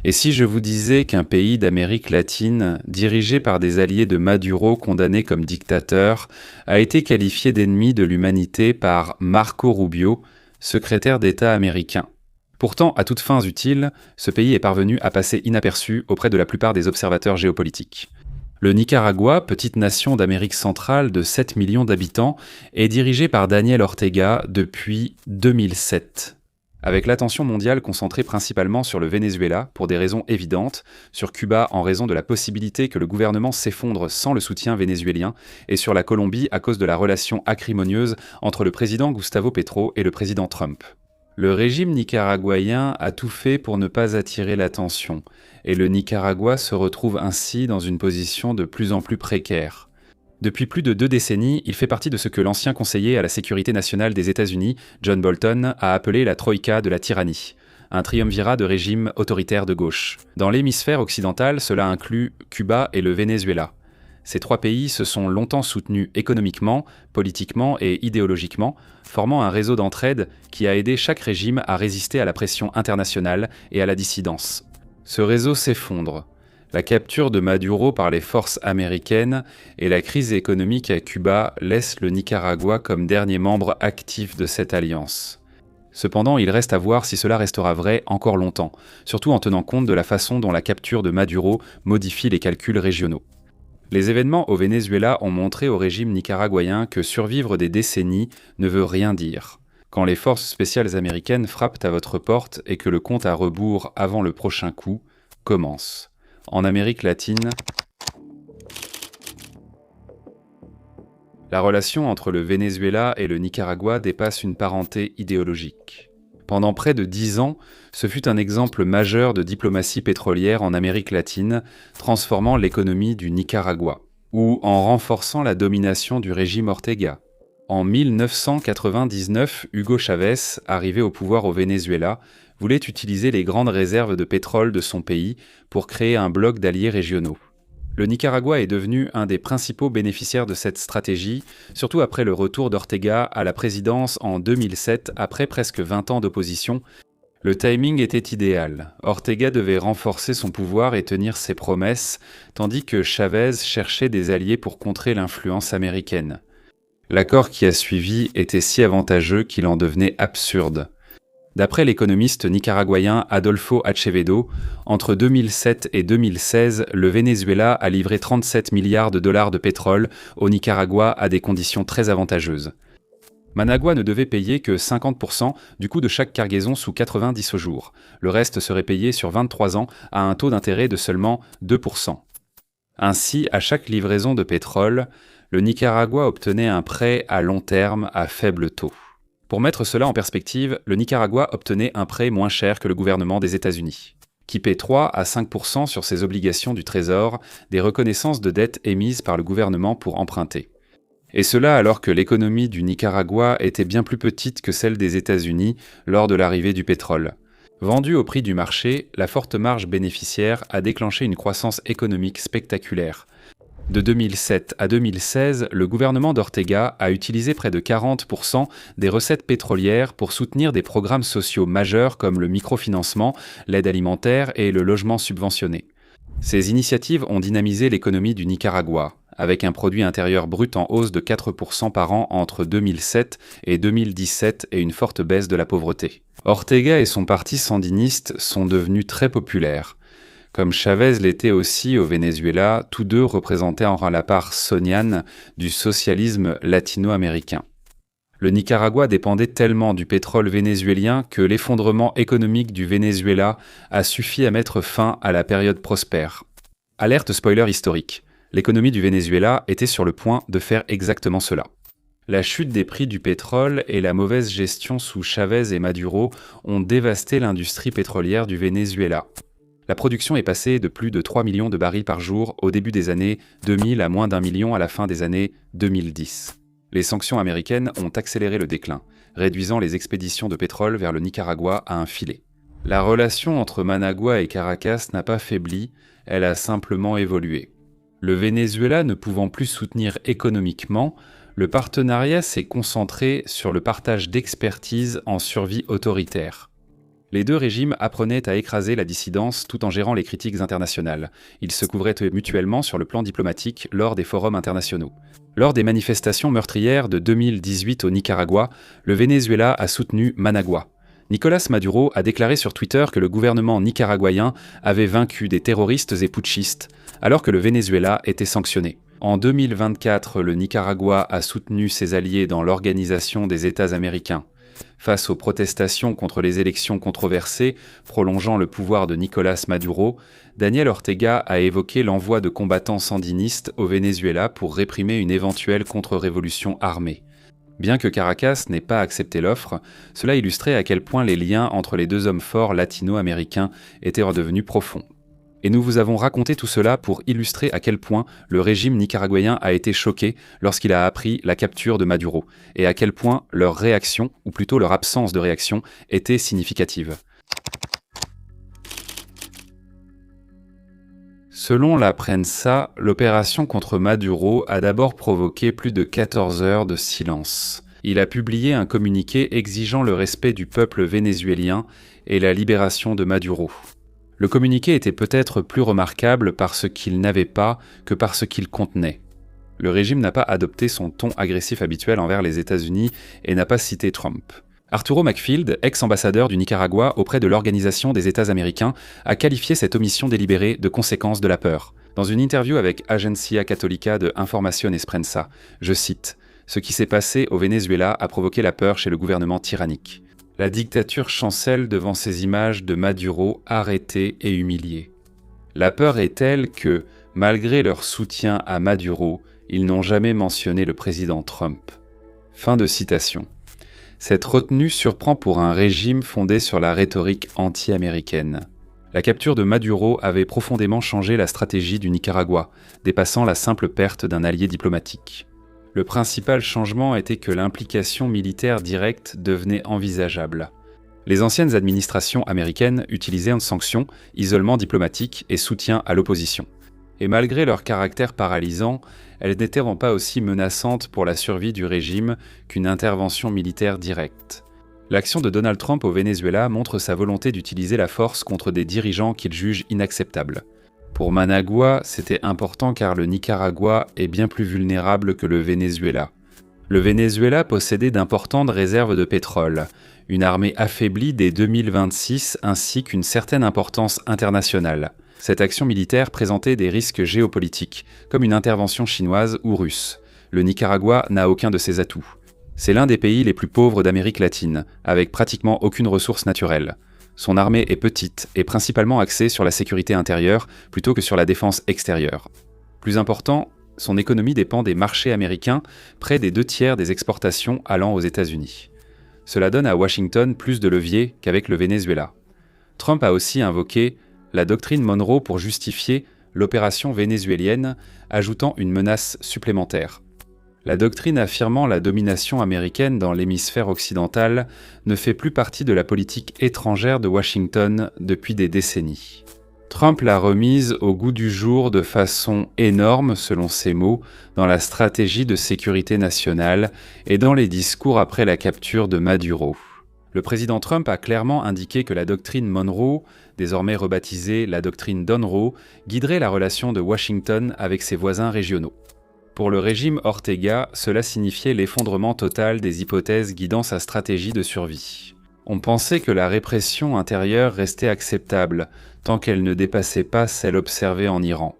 Et si je vous disais qu'un pays d'Amérique latine, dirigé par des alliés de Maduro condamnés comme dictateur, a été qualifié d'ennemi de l'humanité par Marco Rubio, secrétaire d'État américain? Pourtant, à toutes fins utiles, ce pays est parvenu à passer inaperçu auprès de la plupart des observateurs géopolitiques. Le Nicaragua, petite nation d'Amérique centrale de 7 millions d'habitants, est dirigé par Daniel Ortega depuis 2007. Avec l'attention mondiale concentrée principalement sur le Venezuela pour des raisons évidentes, sur Cuba en raison de la possibilité que le gouvernement s'effondre sans le soutien vénézuélien, et sur la Colombie à cause de la relation acrimonieuse entre le président Gustavo Petro et le président Trump. Le régime nicaraguayen a tout fait pour ne pas attirer l'attention, et le Nicaragua se retrouve ainsi dans une position de plus en plus précaire. Depuis plus de 2 décennies, il fait partie de ce que l'ancien conseiller à la sécurité nationale des États-Unis, John Bolton, a appelé la troïka de la tyrannie, un triumvirat de régimes autoritaires de gauche. Dans l'hémisphère occidental, cela inclut Cuba et le Venezuela. Ces 3 pays se sont longtemps soutenus économiquement, politiquement et idéologiquement, formant un réseau d'entraide qui a aidé chaque régime à résister à la pression internationale et à la dissidence. Ce réseau s'effondre. La capture de Maduro par les forces américaines et la crise économique à Cuba laissent le Nicaragua comme dernier membre actif de cette alliance. Cependant, il reste à voir si cela restera vrai encore longtemps, surtout en tenant compte de la façon dont la capture de Maduro modifie les calculs régionaux. Les événements au Venezuela ont montré au régime nicaraguayen que survivre des décennies ne veut rien dire. Quand les forces spéciales américaines frappent à votre porte et que le compte à rebours avant le prochain coup commence. En Amérique latine, la relation entre le Venezuela et le Nicaragua dépasse une parenté idéologique. Pendant près de 10 ans, ce fut un exemple majeur de diplomatie pétrolière en Amérique latine, transformant l'économie du Nicaragua, ou en renforçant la domination du régime Ortega. En 1999, Hugo Chávez, arrivé au pouvoir au Venezuela, voulait utiliser les grandes réserves de pétrole de son pays pour créer un bloc d'alliés régionaux. Le Nicaragua est devenu un des principaux bénéficiaires de cette stratégie, surtout après le retour d'Ortega à la présidence en 2007 après presque 20 ans d'opposition. Le timing était idéal. Ortega devait renforcer son pouvoir et tenir ses promesses, tandis que Chávez cherchait des alliés pour contrer l'influence américaine. L'accord qui a suivi était si avantageux qu'il en devenait absurde. D'après l'économiste nicaraguayen Adolfo Acevedo, entre 2007 et 2016, le Venezuela a livré 37 milliards de dollars de pétrole au Nicaragua à des conditions très avantageuses. Managua ne devait payer que 50% du coût de chaque cargaison sous 90 jours. Le reste serait payé sur 23 ans à un taux d'intérêt de seulement 2%. Ainsi, à chaque livraison de pétrole, le Nicaragua obtenait un prêt à long terme à faible taux. Pour mettre cela en perspective, le Nicaragua obtenait un prêt moins cher que le gouvernement des États-Unis, qui paie 3 à 5% sur ses obligations du Trésor, des reconnaissances de dettes émises par le gouvernement pour emprunter. Et cela alors que l'économie du Nicaragua était bien plus petite que celle des États-Unis lors de l'arrivée du pétrole. Vendue au prix du marché, la forte marge bénéficiaire a déclenché une croissance économique spectaculaire. De 2007 à 2016, le gouvernement d'Ortega a utilisé près de 40% des recettes pétrolières pour soutenir des programmes sociaux majeurs comme le microfinancement, l'aide alimentaire et le logement subventionné. Ces initiatives ont dynamisé l'économie du Nicaragua, avec un produit intérieur brut en hausse de 4% par an entre 2007 et 2017 et une forte baisse de la pauvreté. Ortega et son parti sandiniste sont devenus très populaires. Comme Chávez l'était aussi au Venezuela, tous deux représentaient en la part soniane du socialisme latino-américain. Le Nicaragua dépendait tellement du pétrole vénézuélien que l'effondrement économique du Venezuela a suffi à mettre fin à la période prospère. Alerte spoiler historique, l'économie du Venezuela était sur le point de faire exactement cela. La chute des prix du pétrole et la mauvaise gestion sous Chávez et Maduro ont dévasté l'industrie pétrolière du Venezuela. La production est passée de plus de 3 millions de barils par jour au début des années 2000 à moins d'1 million à la fin des années 2010. Les sanctions américaines ont accéléré le déclin, réduisant les expéditions de pétrole vers le Nicaragua à un filet. La relation entre Managua et Caracas n'a pas faibli, elle a simplement évolué. Le Venezuela ne pouvant plus soutenir économiquement, le partenariat s'est concentré sur le partage d'expertise en survie autoritaire. Les deux régimes apprenaient à écraser la dissidence tout en gérant les critiques internationales. Ils se couvraient mutuellement sur le plan diplomatique lors des forums internationaux. Lors des manifestations meurtrières de 2018 au Nicaragua, le Venezuela a soutenu Managua. Nicolás Maduro a déclaré sur Twitter que le gouvernement nicaraguayen avait vaincu des terroristes et putschistes, alors que le Venezuela était sanctionné. En 2024, le Nicaragua a soutenu ses alliés dans l'Organisation des États américains. Face aux protestations contre les élections controversées prolongeant le pouvoir de Nicolás Maduro, Daniel Ortega a évoqué l'envoi de combattants sandinistes au Venezuela pour réprimer une éventuelle contre-révolution armée. Bien que Caracas n'ait pas accepté l'offre, cela illustrait à quel point les liens entre les deux hommes forts latino-américains étaient redevenus profonds. Et nous vous avons raconté tout cela pour illustrer à quel point le régime nicaraguayen a été choqué lorsqu'il a appris la capture de Maduro, et à quel point leur réaction, ou plutôt leur absence de réaction, était significative. Selon la Prensa, l'opération contre Maduro a d'abord provoqué plus de 14 heures de silence. Il a publié un communiqué exigeant le respect du peuple vénézuélien et la libération de Maduro. Le communiqué était peut-être plus remarquable par ce qu'il n'avait pas que par ce qu'il contenait. Le régime n'a pas adopté son ton agressif habituel envers les États-Unis et n'a pas cité Trump. Arturo Macfield, ex-ambassadeur du Nicaragua auprès de l'Organisation des États américains, a qualifié cette omission délibérée de conséquence de la peur. Dans une interview avec Agencia Católica de Información Prensa, je cite « Ce qui s'est passé au Venezuela a provoqué la peur chez le gouvernement tyrannique. La dictature chancelle devant ces images de Maduro arrêté et humilié. La peur est telle que, malgré leur soutien à Maduro, ils n'ont jamais mentionné le président Trump. » Fin de citation. Cette retenue surprend pour un régime fondé sur la rhétorique anti-américaine. La capture de Maduro avait profondément changé la stratégie du Nicaragua, dépassant la simple perte d'un allié diplomatique. Le principal changement était que l'implication militaire directe devenait envisageable. Les anciennes administrations américaines utilisaient sanctions, isolement diplomatique et soutien à l'opposition. Et malgré leur caractère paralysant, elles n'étaient pas aussi menaçantes pour la survie du régime qu'une intervention militaire directe. L'action de Donald Trump au Venezuela montre sa volonté d'utiliser la force contre des dirigeants qu'il juge inacceptables. Pour Managua, c'était important car le Nicaragua est bien plus vulnérable que le Venezuela. Le Venezuela possédait d'importantes réserves de pétrole, une armée affaiblie dès 2026 ainsi qu'une certaine importance internationale. Cette action militaire présentait des risques géopolitiques, comme une intervention chinoise ou russe. Le Nicaragua n'a aucun de ces atouts. C'est l'un des pays les plus pauvres d'Amérique latine, avec pratiquement aucune ressource naturelle. Son armée est petite et principalement axée sur la sécurité intérieure plutôt que sur la défense extérieure. Plus important, son économie dépend des marchés américains, près des 2/3 des exportations allant aux États-Unis. Cela donne à Washington plus de levier qu'avec le Venezuela. Trump a aussi invoqué la doctrine Monroe pour justifier l'opération vénézuélienne, ajoutant une menace supplémentaire. La doctrine affirmant la domination américaine dans l'hémisphère occidental ne fait plus partie de la politique étrangère de Washington depuis des décennies. Trump l'a remise au goût du jour de façon énorme, selon ses mots, dans la stratégie de sécurité nationale et dans les discours après la capture de Maduro. Le président Trump a clairement indiqué que la doctrine Monroe, désormais rebaptisée la doctrine Donroe, guiderait la relation de Washington avec ses voisins régionaux. Pour le régime Ortega, cela signifiait l'effondrement total des hypothèses guidant sa stratégie de survie. On pensait que la répression intérieure restait acceptable, tant qu'elle ne dépassait pas celle observée en Iran.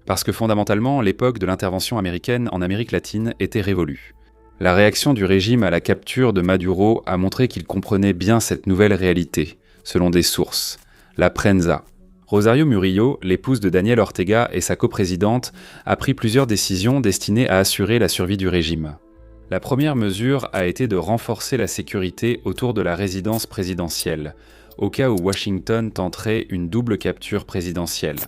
Parce que fondamentalement, l'époque de l'intervention américaine en Amérique latine était révolue. La réaction du régime à la capture de Maduro a montré qu'il comprenait bien cette nouvelle réalité, selon des sources. La Prensa. Rosario Murillo, l'épouse de Daniel Ortega et sa coprésidente, a pris plusieurs décisions destinées à assurer la survie du régime. La première mesure a été de renforcer la sécurité autour de la résidence présidentielle, au cas où Washington tenterait une double capture présidentielle.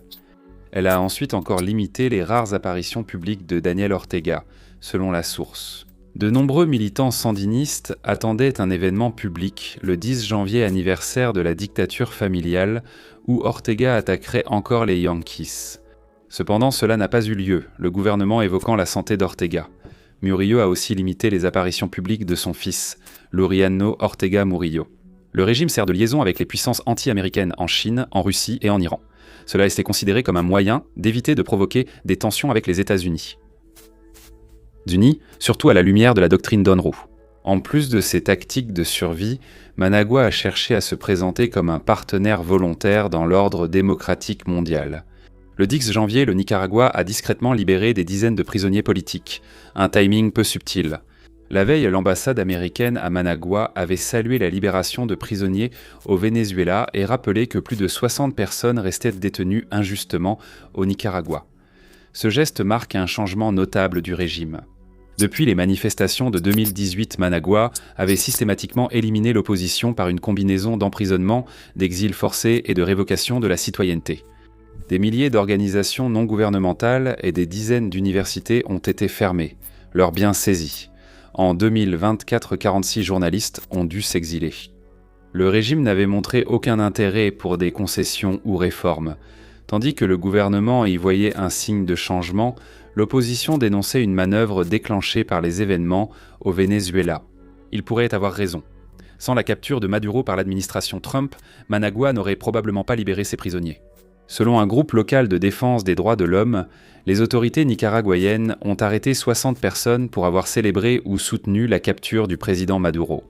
Elle a ensuite encore limité les rares apparitions publiques de Daniel Ortega, selon la source. De nombreux militants sandinistes attendaient un événement public, le 10 janvier anniversaire de la dictature familiale, où Ortega attaquerait encore les Yankees. Cependant, cela n'a pas eu lieu, le gouvernement évoquant la santé d'Ortega. Murillo a aussi limité les apparitions publiques de son fils, Laureano Ortega Murillo. Le régime sert de liaison avec les puissances anti-américaines en Chine, en Russie et en Iran. Cela était considéré comme un moyen d'éviter de provoquer des tensions avec les États-Unis. Surtout à la lumière de la doctrine d'Unruh. En plus de ses tactiques de survie, Managua a cherché à se présenter comme un partenaire volontaire dans l'ordre démocratique mondial. Le 10 janvier, le Nicaragua a discrètement libéré des dizaines de prisonniers politiques, un timing peu subtil. La veille, l'ambassade américaine à Managua avait salué la libération de prisonniers au Venezuela et rappelé que plus de 60 personnes restaient détenues injustement au Nicaragua. Ce geste marque un changement notable du régime. Depuis les manifestations de 2018, Managua avait systématiquement éliminé l'opposition par une combinaison d'emprisonnement, d'exil forcé et de révocation de la citoyenneté. Des milliers d'organisations non gouvernementales et des dizaines d'universités ont été fermées, leurs biens saisis. En 2024, 46 journalistes ont dû s'exiler. Le régime n'avait montré aucun intérêt pour des concessions ou réformes. Tandis que le gouvernement y voyait un signe de changement, l'opposition dénonçait une manœuvre déclenchée par les événements au Venezuela. Il pourrait avoir raison. Sans la capture de Maduro par l'administration Trump, Managua n'aurait probablement pas libéré ses prisonniers. Selon un groupe local de défense des droits de l'homme, les autorités nicaraguayennes ont arrêté 60 personnes pour avoir célébré ou soutenu la capture du président Maduro.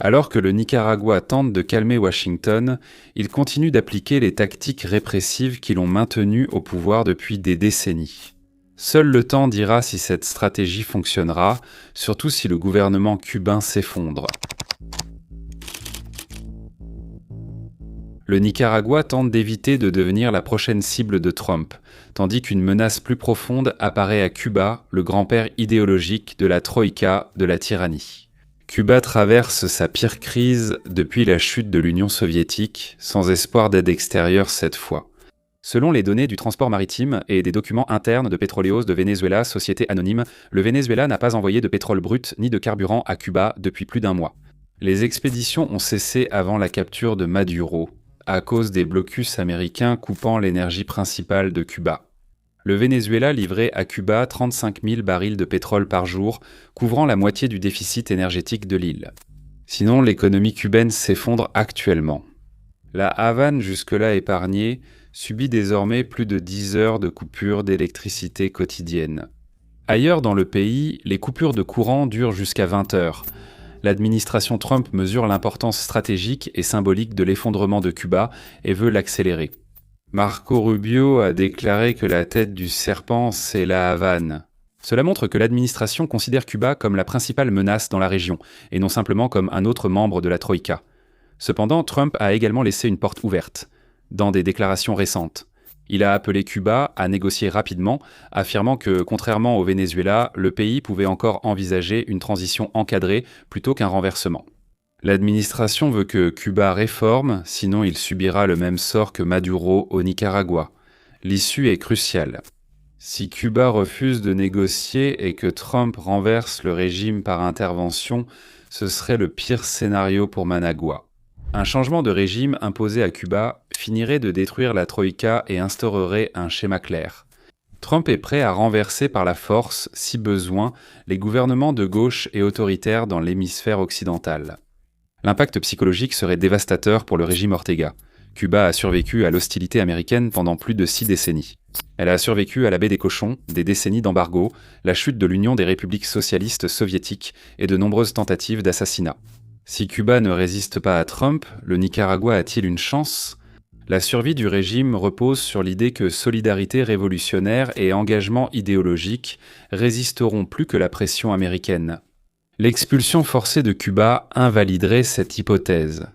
Alors que le Nicaragua tente de calmer Washington, il continue d'appliquer les tactiques répressives qui l'ont maintenu au pouvoir depuis des décennies. Seul le temps dira si cette stratégie fonctionnera, surtout si le gouvernement cubain s'effondre. Le Nicaragua tente d'éviter de devenir la prochaine cible de Trump, tandis qu'une menace plus profonde apparaît à Cuba, le grand-père idéologique de la Troïka de la tyrannie. Cuba traverse sa pire crise depuis la chute de l'Union soviétique, sans espoir d'aide extérieure cette fois. Selon les données du transport maritime et des documents internes de Petróleos de Venezuela, société anonyme, le Venezuela n'a pas envoyé de pétrole brut ni de carburant à Cuba depuis plus d'un mois. Les expéditions ont cessé avant la capture de Maduro, à cause des blocus américains coupant l'énergie principale de Cuba. Le Venezuela livrait à Cuba 35 000 barils de pétrole par jour, couvrant la moitié du déficit énergétique de l'île. Sinon, l'économie cubaine s'effondre actuellement. La Havane, jusque-là épargnée, subit désormais plus de 10 heures de coupures d'électricité quotidienne. Ailleurs dans le pays, les coupures de courant durent jusqu'à 20 heures. L'administration Trump mesure l'importance stratégique et symbolique de l'effondrement de Cuba et veut l'accélérer. Marco Rubio a déclaré que la tête du serpent, c'est la Havane. Cela montre que l'administration considère Cuba comme la principale menace dans la région, et non simplement comme un autre membre de la Troïka. Cependant, Trump a également laissé une porte ouverte, dans des déclarations récentes. Il a appelé Cuba à négocier rapidement, affirmant que, contrairement au Venezuela, le pays pouvait encore envisager une transition encadrée plutôt qu'un renversement. L'administration veut que Cuba réforme, sinon il subira le même sort que Maduro au Nicaragua. L'issue est cruciale. Si Cuba refuse de négocier et que Trump renverse le régime par intervention, ce serait le pire scénario pour Managua. Un changement de régime imposé à Cuba finirait de détruire la Troïka et instaurerait un schéma clair. Trump est prêt à renverser par la force, si besoin, les gouvernements de gauche et autoritaires dans l'hémisphère occidental. L'impact psychologique serait dévastateur pour le régime Ortega. Cuba a survécu à l'hostilité américaine pendant plus de 6 décennies. Elle a survécu à la baie des cochons, des décennies d'embargo, la chute de l'Union des républiques socialistes soviétiques et de nombreuses tentatives d'assassinat. Si Cuba ne résiste pas à Trump, le Nicaragua a-t-il une chance ? La survie du régime repose sur l'idée que solidarité révolutionnaire et engagement idéologique résisteront plus que la pression américaine. L'expulsion forcée de Cuba invaliderait cette hypothèse.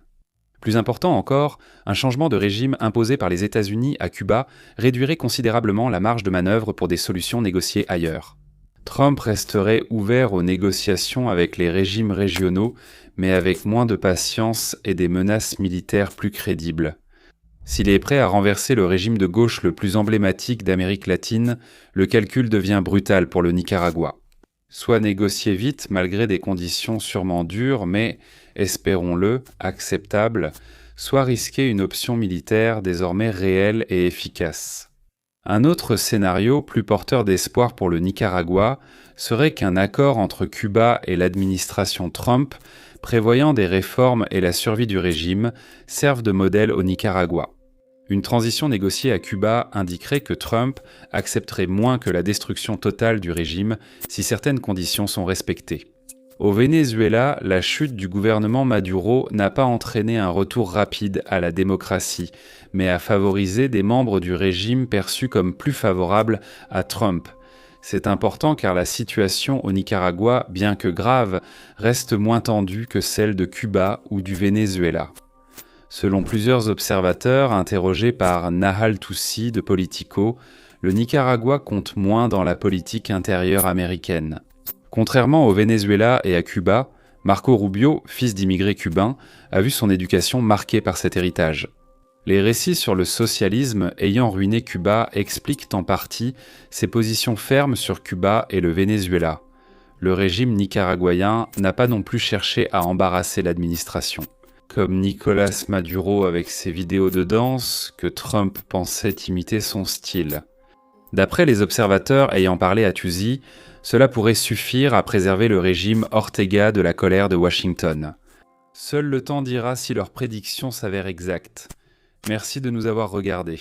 Plus important encore, un changement de régime imposé par les États-Unis à Cuba réduirait considérablement la marge de manœuvre pour des solutions négociées ailleurs. Trump resterait ouvert aux négociations avec les régimes régionaux, mais avec moins de patience et des menaces militaires plus crédibles. S'il est prêt à renverser le régime de gauche le plus emblématique d'Amérique latine, le calcul devient brutal pour le Nicaragua. Soit négocier vite malgré des conditions sûrement dures, mais, espérons-le, acceptables, soit risquer une option militaire désormais réelle et efficace. Un autre scénario, plus porteur d'espoir pour le Nicaragua, serait qu'un accord entre Cuba et l'administration Trump, prévoyant des réformes et la survie du régime, serve de modèle au Nicaragua. Une transition négociée à Cuba indiquerait que Trump accepterait moins que la destruction totale du régime si certaines conditions sont respectées. Au Venezuela, la chute du gouvernement Maduro n'a pas entraîné un retour rapide à la démocratie, mais a favorisé des membres du régime perçus comme plus favorables à Trump. C'est important car la situation au Nicaragua, bien que grave, reste moins tendue que celle de Cuba ou du Venezuela. Selon plusieurs observateurs interrogés par Nahal Toussi de Politico, le Nicaragua compte moins dans la politique intérieure américaine. Contrairement au Venezuela et à Cuba, Marco Rubio, fils d'immigrés cubains, a vu son éducation marquée par cet héritage. Les récits sur le socialisme ayant ruiné Cuba expliquent en partie ses positions fermes sur Cuba et le Venezuela. Le régime nicaraguayen n'a pas non plus cherché à embarrasser l'administration. Comme Nicolas Maduro avec ses vidéos de danse, que Trump pensait imiter son style. D'après les observateurs ayant parlé à Toussi, cela pourrait suffire à préserver le régime Ortega de la colère de Washington. Seul le temps dira si leurs prédictions s'avèrent exactes. Merci de nous avoir regardés.